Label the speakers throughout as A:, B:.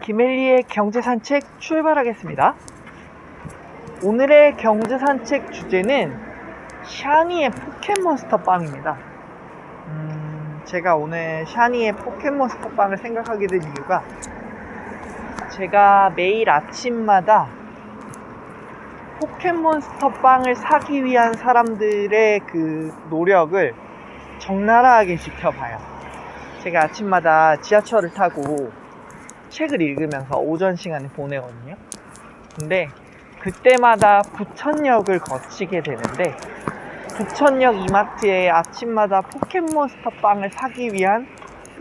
A: 김엘리의 경제산책 출발하겠습니다. 오늘의 경제산책 주제는 샤니의 포켓몬스터 빵입니다. 제가 오늘 샤니의 포켓몬스터 빵을 생각하게 된 이유가, 제가 매일 아침마다 포켓몬스터 빵을 사기 위한 사람들의 그 노력을 적나라하게 지켜봐요. 제가 아침마다 지하철을 타고 책을 읽으면서 오전 시간을 보내거든요. 근데 그때마다 부천역을 거치게 되는데, 부천역 이마트에 아침마다 포켓몬스터 빵을 사기 위한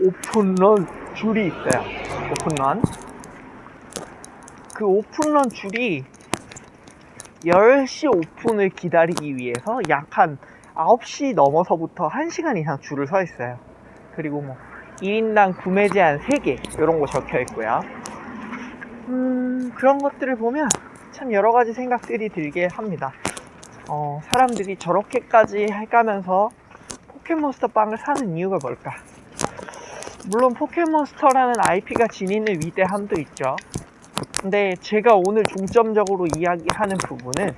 A: 오픈런 줄이 있어요. 오픈런. 그 오픈런 줄이 10시 오픈을 기다리기 위해서 약 한 9시 넘어서부터 1시간 이상 줄을 서 있어요. 그리고 1인당 구매 제한 3개 이런 거 적혀 있고요. 그런 것들을 보면 참 여러 가지 생각들이 들게 합니다. 사람들이 저렇게까지 해가면서 포켓몬스터 빵을 사는 이유가 뭘까? 물론 포켓몬스터라는 IP가 지니는 위대함도 있죠. 근데 제가 오늘 중점적으로 이야기하는 부분은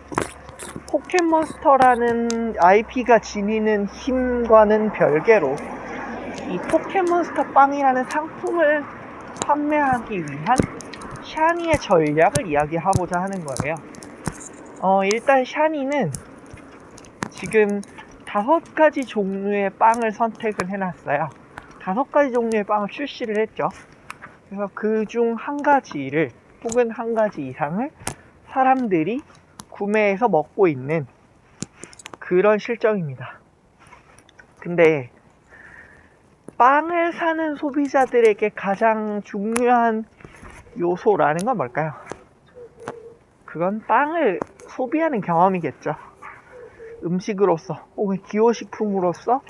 A: 포켓몬스터라는 IP가 지니는 힘과는 별개로 이 포켓몬스터 빵이라는 상품을 판매하기 위한 샤니의 전략을 이야기하고자 하는 거예요. 일단 샤니는 지금 5가지 종류의 빵을 선택을 해놨어요. 5가지 종류의 빵을 출시를 했죠. 그래서 그 중 한 가지를 혹은 한 가지 이상을 사람들이 구매해서 먹고 있는 그런 실정입니다. 근데 빵을 사는 소비자들에게 가장 중요한 요소라는 건 뭘까요? 그건 빵을 소비하는 경험이겠죠. 음식으로서 혹은 기호식품으로서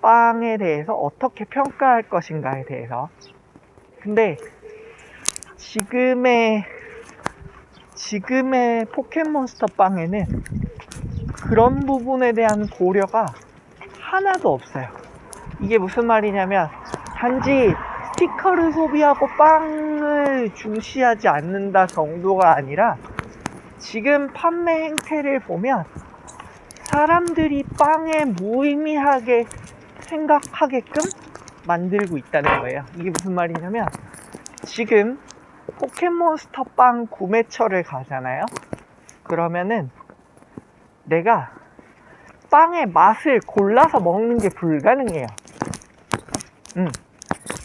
A: 빵에 대해서 어떻게 평가할 것인가에 대해서. 근데 지금의 포켓몬스터 빵에는 그런 부분에 대한 고려가 하나도 없어요. 이게 무슨 말이냐면, 단지 스티커를 소비하고 빵을 중시하지 않는다 정도가 아니라, 지금 판매 행태를 보면 사람들이 빵에 무의미하게 생각하게끔 만들고 있다는 거예요. 이게 무슨 말이냐면, 지금 포켓몬스터 빵 구매처를 가잖아요. 그러면은 내가 빵의 맛을 골라서 먹는 게 불가능해요.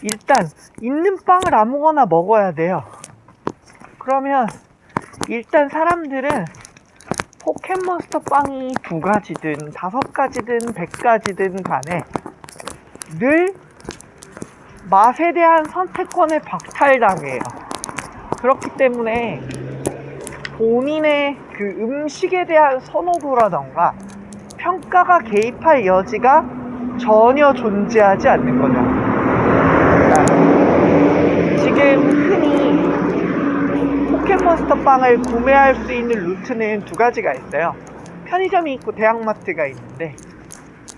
A: 일단 있는 빵을 아무거나 먹어야 돼요. 그러면 일단 사람들은 포켓몬스터 빵이 2가지든 5가지든 100가지든 간에 늘 맛에 대한 선택권을 박탈당해요. 그렇기 때문에 본인의 그 음식에 대한 선호도라던가 평가가 개입할 여지가 전혀 존재하지 않는 거죠. 지금 흔히 포켓몬스터 빵을 구매할 수 있는 루트는 2가지가 있어요. 편의점이 있고 대형마트가 있는데,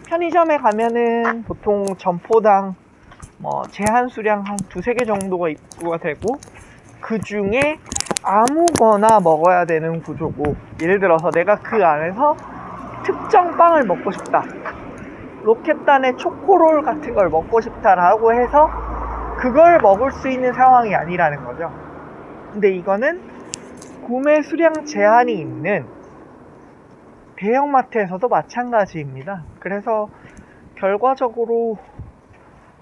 A: 편의점에 가면은 보통 점포당 제한 수량 한 2-3개 정도가 입구가 되고, 그 중에 아무거나 먹어야 되는 구조고, 예를 들어서 내가 그 안에서 특정 빵을 먹고 싶다, 로켓단의 초코롤 같은 걸 먹고 싶다라고 해서 그걸 먹을 수 있는 상황이 아니라는 거죠. 근데 이거는 구매 수량 제한이 있는 대형마트에서도 마찬가지입니다. 그래서 결과적으로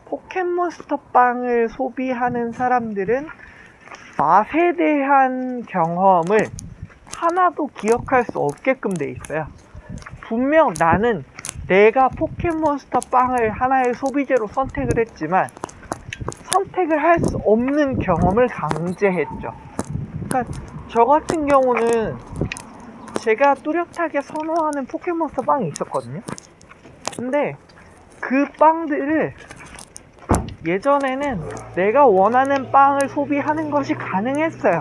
A: 포켓몬스터 빵을 소비하는 사람들은 맛에 대한 경험을 하나도 기억할 수 없게끔 돼 있어요. 분명 나는 내가 포켓몬스터 빵을 하나의 소비재로 선택을 했지만 선택을 할 수 없는 경험을 강제했죠. 그러니까 저 같은 경우는 제가 뚜렷하게 선호하는 포켓몬스터 빵이 있었거든요. 근데 그 빵들을 예전에는 내가 원하는 빵을 소비하는 것이 가능했어요.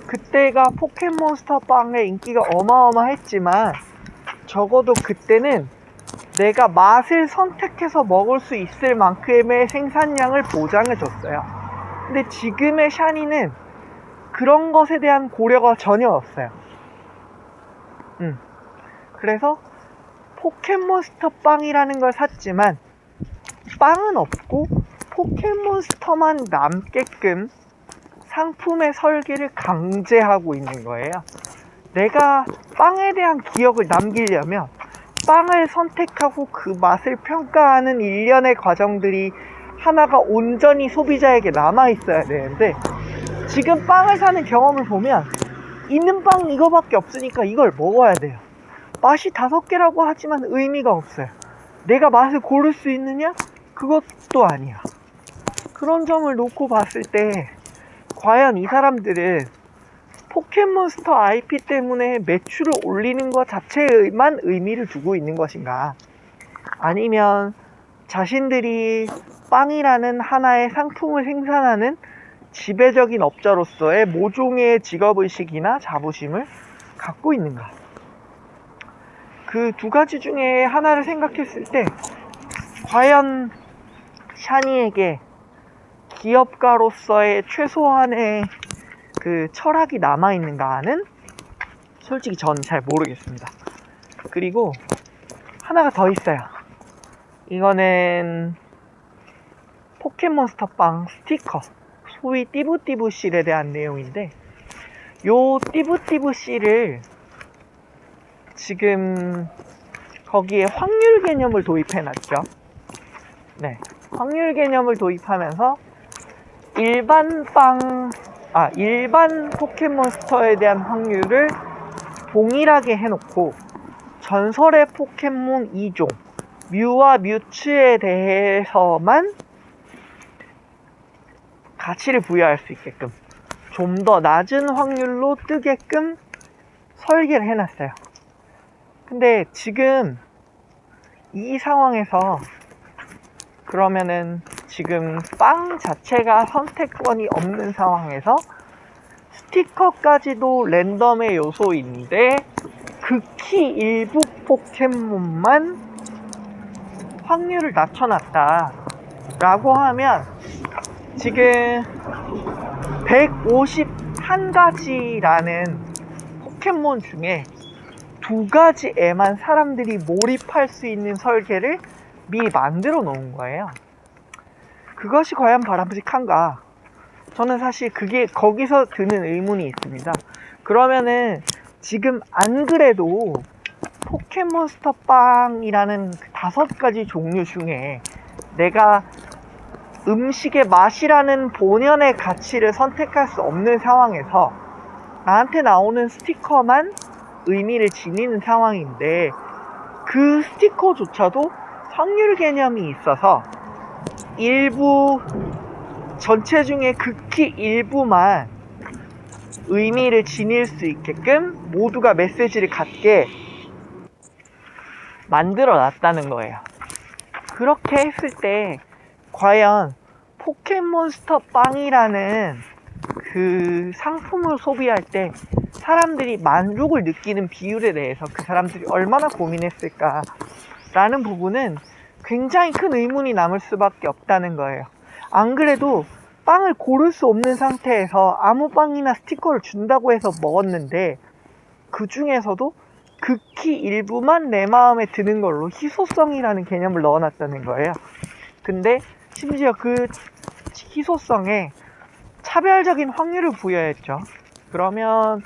A: 그때가 포켓몬스터 빵의 인기가 어마어마했지만, 적어도 그때는 내가 맛을 선택해서 먹을 수 있을 만큼의 생산량을 보장해 줬어요. 근데 지금의 샤니는 그런 것에 대한 고려가 전혀 없어요. 그래서 포켓몬스터 빵이라는 걸 샀지만 빵은 없고 포켓몬스터만 남게끔 상품의 설계를 강제하고 있는 거예요. 내가 빵에 대한 기억을 남기려면 빵을 선택하고 그 맛을 평가하는 일련의 과정들이 하나가 온전히 소비자에게 남아있어야 되는데, 지금 빵을 사는 경험을 보면 있는 빵 이거밖에 없으니까 이걸 먹어야 돼요. 맛이 5개라고 하지만 의미가 없어요. 내가 맛을 고를 수 있느냐? 그것도 아니야. 그런 점을 놓고 봤을 때 과연 이 사람들은 포켓몬스터 IP 때문에 매출을 올리는 것 자체에만 의미를 두고 있는 것인가? 아니면 자신들이 빵이라는 하나의 상품을 생산하는 지배적인 업자로서의 모종의 직업의식이나 자부심을 갖고 있는가? 그 두 가지 중에 하나를 생각했을 때 과연 샤니에게 기업가로서의 최소한의 그 철학이 남아있는가는 솔직히 전 잘 모르겠습니다. 그리고 하나가 더 있어요. 이거는 포켓몬스터빵 스티커, 소위 띠부띠부실에 대한 내용인데, 요 띠부띠부실을 지금 거기에 확률 개념을 도입해놨죠. 네, 확률 개념을 도입하면서 일반 포켓몬스터에 대한 확률을 동일하게 해놓고 전설의 포켓몬 2종 뮤와 뮤츠에 대해서만 가치를 부여할 수 있게끔 좀 더 낮은 확률로 뜨게끔 설계를 해놨어요. 근데 지금 이 상황에서 그러면은 지금 빵 자체가 선택권이 없는 상황에서 스티커까지도 랜덤의 요소인데 극히 일부 포켓몬만 확률을 낮춰놨다 라고 하면, 지금 151가지라는 포켓몬 중에 2가지에만 사람들이 몰입할 수 있는 설계를 미리 만들어 놓은 거예요. 그것이 과연 바람직한가? 저는 사실 그게 거기서 드는 의문이 있습니다. 그러면은 지금 안 그래도 포켓몬스터 빵이라는 5가지 종류 중에 내가 음식의 맛이라는 본연의 가치를 선택할 수 없는 상황에서 나한테 나오는 스티커만 의미를 지니는 상황인데, 그 스티커조차도 확률 개념이 있어서 일부, 전체 중에 극히 일부만 의미를 지닐 수 있게끔 모두가 메시지를 갖게 만들어 놨다는 거예요. 그렇게 했을 때 과연 포켓몬스터 빵이라는 그 상품을 소비할 때 사람들이 만족을 느끼는 비율에 대해서 그 사람들이 얼마나 고민했을까 라는 부분은 굉장히 큰 의문이 남을 수밖에 없다는 거예요. 안 그래도 빵을 고를 수 없는 상태에서 아무 빵이나 스티커를 준다고 해서 먹었는데, 그 중에서도 극히 일부만 내 마음에 드는 걸로 희소성이라는 개념을 넣어놨다는 거예요. 근데 심지어 그 희소성에 차별적인 확률을 부여했죠. 그러면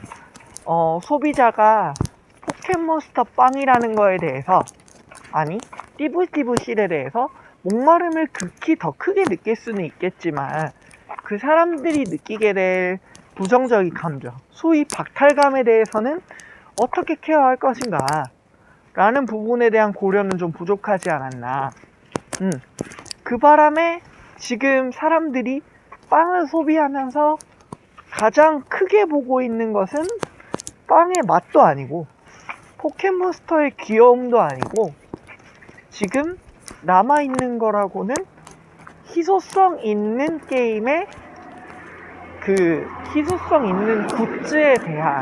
A: 소비자가 포켓몬스터 빵이라는 거에 대해서, 아니 띠부띠부실에 대해서 목마름을 극히 더 크게 느낄 수는 있겠지만 그 사람들이 느끼게 될 부정적인 감정, 소위 박탈감에 대해서는 어떻게 케어할 것인가 라는 부분에 대한 고려는 좀 부족하지 않았나. 그 바람에 지금 사람들이 빵을 소비하면서 가장 크게 보고 있는 것은 빵의 맛도 아니고 포켓몬스터의 귀여움도 아니고, 지금 남아있는 거라고는 희소성 있는 게임의 그 희소성 있는 굿즈에 대한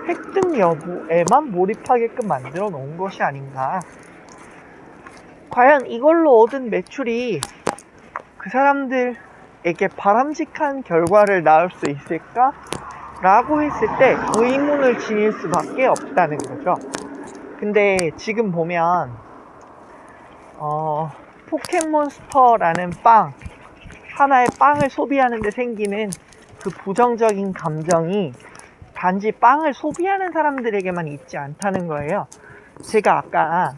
A: 획득 여부에만 몰입하게끔 만들어 놓은 것이 아닌가. 과연 이걸로 얻은 매출이 그 사람들 소비자에게 바람직한 결과를 낳을 수 있을까? 라고 했을 때 의문을 지닐 수밖에 없다는 거죠. 근데 지금 보면 포켓몬스터라는 빵, 하나의 빵을 소비하는데 생기는 그 부정적인 감정이 단지 빵을 소비하는 사람들에게만 있지 않다는 거예요. 제가 아까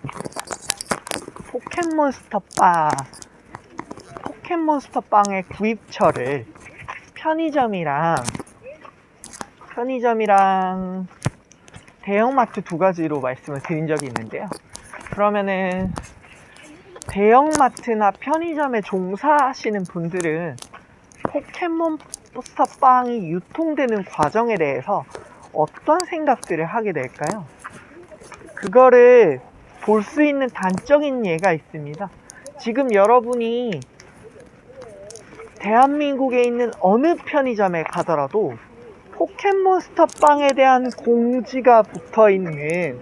A: 포켓몬스터 빵의 구입처를 편의점이랑 대형마트 두 가지로 말씀을 드린 적이 있는데요. 그러면은 대형마트나 편의점에 종사하시는 분들은 포켓몬스터 빵이 유통되는 과정에 대해서 어떤 생각들을 하게 될까요? 그거를 볼 수 있는 단적인 예가 있습니다. 지금 여러분이 대한민국에 있는 어느 편의점에 가더라도 포켓몬스터 빵에 대한 공지가 붙어 있는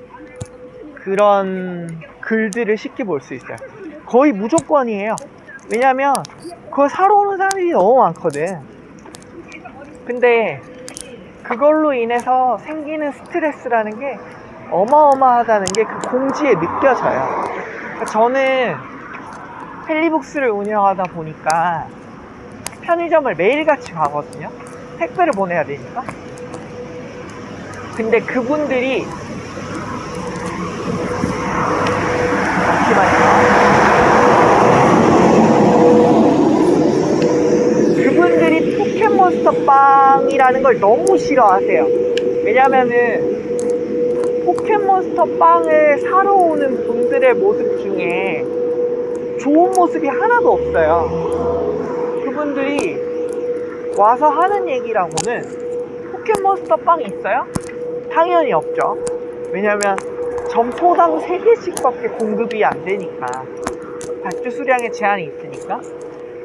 A: 그런 글들을 쉽게 볼 수 있어요. 거의 무조건이에요. 왜냐면 그걸 사러 오는 사람들이 너무 많거든. 근데 그걸로 인해서 생기는 스트레스라는 게 어마어마하다는 게 그 공지에 느껴져요. 저는 펠리북스를 운영하다 보니까 편의점을 매일같이 가거든요. 택배를 보내야 되니까. 근데 그분들이 그분들이 포켓몬스터 빵이라는 걸 너무 싫어하세요. 왜냐면은 포켓몬스터 빵을 사러 오는 분들의 모습 중에 좋은 모습이 하나도 없어요. 그분들이 와서 하는 얘기라고는 포켓몬스터 빵 있어요? 당연히 없죠. 왜냐면 점포당 3개씩밖에 공급이 안 되니까, 발주 수량에 제한이 있으니까.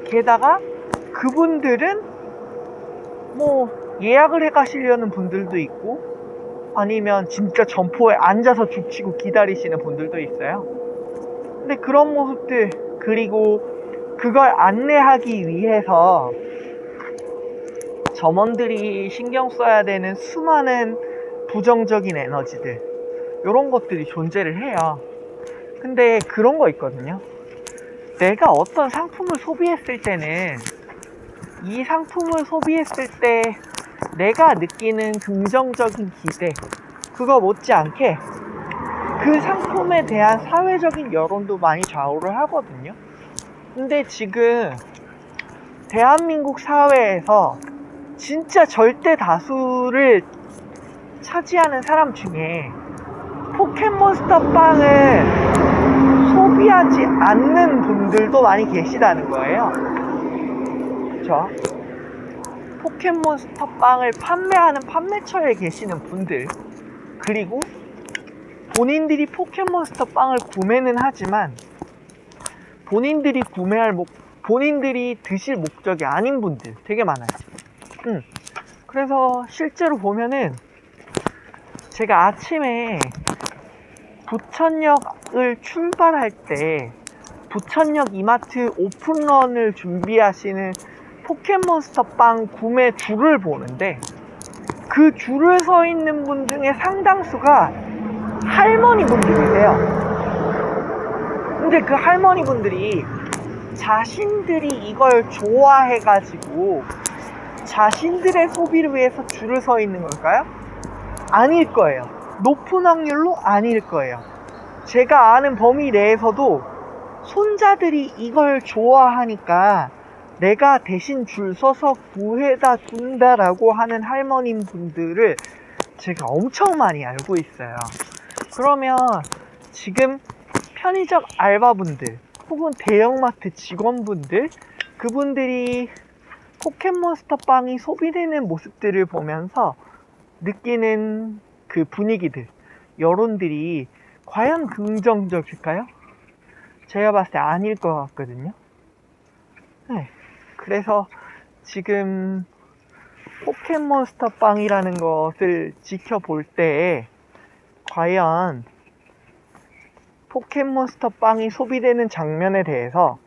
A: 게다가 그분들은 뭐 예약을 해 가시려는 분들도 있고, 아니면 진짜 점포에 앉아서 죽치고 기다리시는 분들도 있어요. 근데 그런 모습들, 그리고 그걸 안내하기 위해서 점원들이 신경 써야 되는 수많은 부정적인 에너지들, 이런 것들이 존재를 해요. 근데 그런 거 있거든요. 내가 어떤 상품을 소비했을 때는 이 상품을 소비했을 때 내가 느끼는 긍정적인 기대, 그거 못지않게 그 상품에 대한 사회적인 여론도 많이 좌우를 하거든요. 근데 지금 대한민국 사회에서 진짜 절대 다수를 차지하는 사람 중에 포켓몬스터 빵을 소비하지 않는 분들도 많이 계시다는 거예요. 그쵸? 포켓몬스터 빵을 판매하는 판매처에 계시는 분들, 그리고 본인들이 포켓몬스터 빵을 구매는 하지만 본인들이 드실 목적이 아닌 분들 되게 많아요. 그래서 실제로 보면은 제가 아침에 부천역을 출발할 때 부천역 이마트 오픈런을 준비하시는 포켓몬스터 빵 구매 줄을 보는데, 그 줄을 서 있는 분 중에 상당수가 할머니 분들이세요. 근데 그 할머니 분들이 자신들이 이걸 좋아해가지고 자신들의 소비를 위해서 줄을 서 있는 걸까요? 아닐 거예요. 높은 확률로 아닐 거예요. 제가 아는 범위 내에서도 손자들이 이걸 좋아하니까 내가 대신 줄 서서 구해다 준다라고 하는 할머니 분들을 제가 엄청 많이 알고 있어요. 그러면 지금 편의점 알바분들 혹은 대형마트 직원분들, 그분들이 포켓몬스터 빵이 소비되는 모습들을 보면서 느끼는 그 분위기들, 여론들이 과연 긍정적일까요? 제가 봤을 때 아닐 것 같거든요. 네. 그래서 지금 포켓몬스터 빵이라는 것을 지켜볼 때 과연 포켓몬스터 빵이 소비되는 장면에 대해서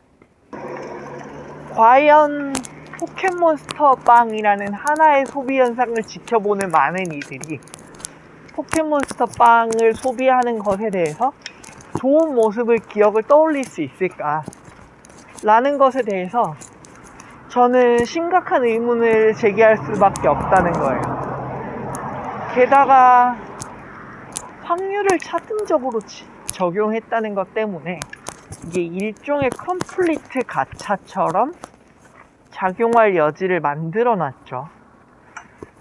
A: 과연 포켓몬스터 빵이라는 하나의 소비 현상을 지켜보는 많은 이들이 포켓몬스터 빵을 소비하는 것에 대해서 좋은 모습을 기억을 떠올릴 수 있을까 라는 것에 대해서 저는 심각한 의문을 제기할 수밖에 없다는 거예요. 게다가 확률을 차등적으로 적용했다는 것 때문에 이게 일종의 컴플리트 가차처럼 작용할 여지를 만들어 놨죠.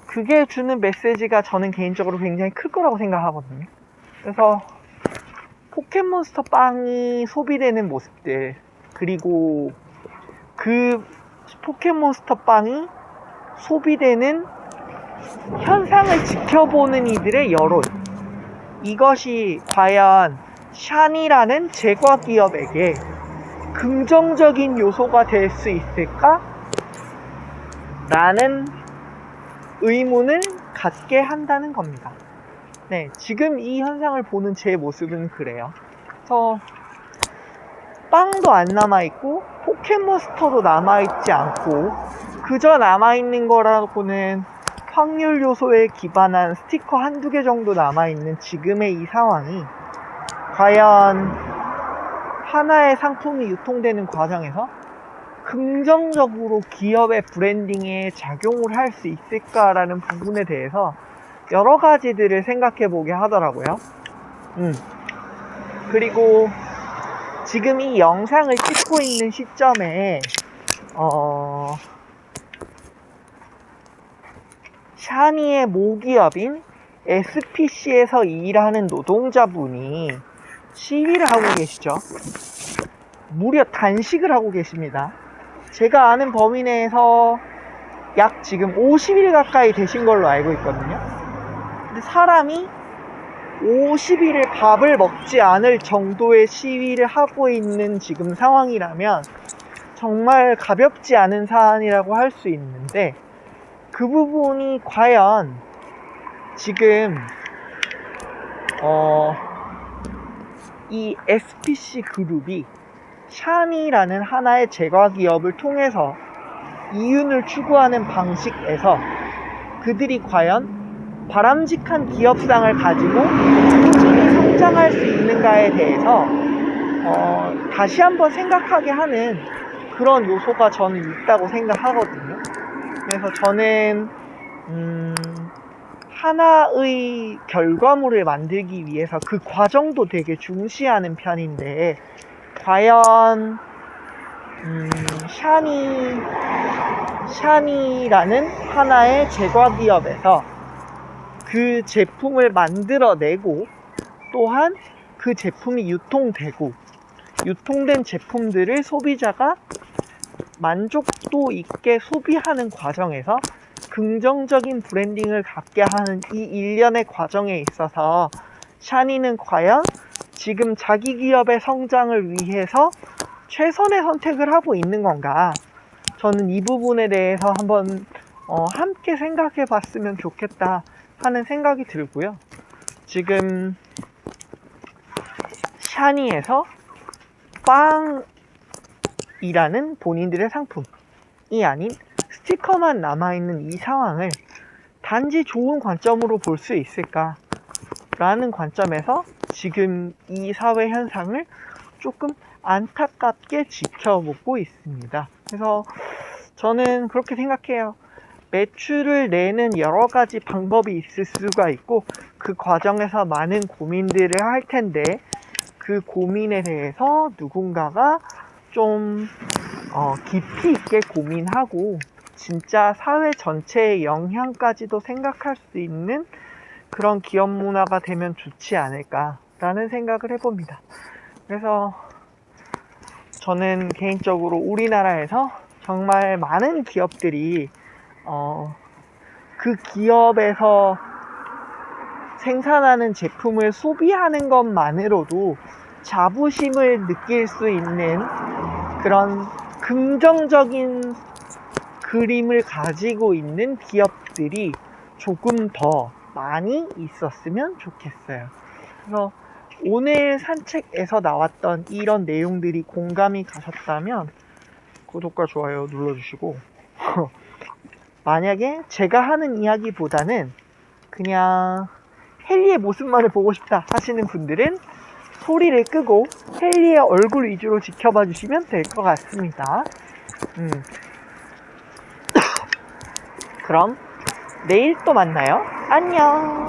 A: 그게 주는 메시지가 저는 개인적으로 굉장히 클 거라고 생각하거든요. 그래서 포켓몬스터 빵이 소비되는 모습들, 그리고 그 포켓몬스터 빵이 소비되는 현상을 지켜보는 이들의 여론, 이것이 과연 샤니라는 제과 기업에게 긍정적인 요소가 될 수 있을까? 라는 의문을 갖게 한다는 겁니다. 네, 지금 이 현상을 보는 제 모습은 그래요. 그래서 빵도 안 남아있고 포켓몬스터도 남아있지 않고 그저 남아있는 거라고는 확률 요소에 기반한 스티커 한두 개 정도 남아있는 지금의 이 상황이 과연 하나의 상품이 유통되는 과정에서 긍정적으로 기업의 브랜딩에 작용을 할 수 있을까라는 부분에 대해서 여러 가지들을 생각해 보게 하더라고요. 그리고 지금 이 영상을 찍고 있는 시점에 샤니의 모기업인 SPC에서 일하는 노동자분이 시위를 하고 계시죠. 무려 단식을 하고 계십니다. 제가 아는 범위 내에서 약 지금 50일 가까이 되신 걸로 알고 있거든요. 근데 사람이 50일을 밥을 먹지 않을 정도의 시위를 하고 있는 지금 상황이라면 정말 가볍지 않은 사안이라고 할 수 있는데, 그 부분이 과연 지금 이 SPC 그룹이 샤니라는 하나의 제과 기업을 통해서 이윤을 추구하는 방식에서 그들이 과연 바람직한 기업상을 가지고 꾸준히 성장할 수 있는가에 대해서 다시 한번 생각하게 하는 그런 요소가 저는 있다고 생각하거든요. 그래서 저는 하나의 결과물을 만들기 위해서 그 과정도 되게 중시하는 편인데, 과연 샤니라는 하나의 제과 기업에서 그 제품을 만들어내고 또한 그 제품이 유통되고 유통된 제품들을 소비자가 만족도 있게 소비하는 과정에서 긍정적인 브랜딩을 갖게 하는 이 일련의 과정에 있어서 샤니는 과연 지금 자기 기업의 성장을 위해서 최선의 선택을 하고 있는 건가? 저는 이 부분에 대해서 한번 함께 생각해 봤으면 좋겠다 하는 생각이 들고요. 지금 샤니에서 빵이라는 본인들의 상품이 아닌 스티커만 남아있는 이 상황을 단지 좋은 관점으로 볼 수 있을까? 라는 관점에서 지금 이 사회 현상을 조금 안타깝게 지켜보고 있습니다. 그래서 저는 그렇게 생각해요. 매출을 내는 여러 가지 방법이 있을 수가 있고 그 과정에서 많은 고민들을 할 텐데, 그 고민에 대해서 누군가가 좀 깊이 있게 고민하고 진짜 사회 전체의 영향까지도 생각할 수 있는 그런 기업 문화가 되면 좋지 않을까라는 생각을 해봅니다. 그래서 저는 개인적으로 우리나라에서 정말 많은 기업들이 그 기업에서 생산하는 제품을 소비하는 것만으로도 자부심을 느낄 수 있는 그런 긍정적인 그림을 가지고 있는 기업들이 조금 더 많이 있었으면 좋겠어요. 그래서 오늘 산책에서 나왔던 이런 내용들이 공감이 가셨다면 구독과 좋아요 눌러주시고 만약에 제가 하는 이야기보다는 그냥 헨리의 모습만을 보고 싶다 하시는 분들은 소리를 끄고 헨리의 얼굴 위주로 지켜봐 주시면 될 것 같습니다. 그럼 내일 또 만나요. 안녕.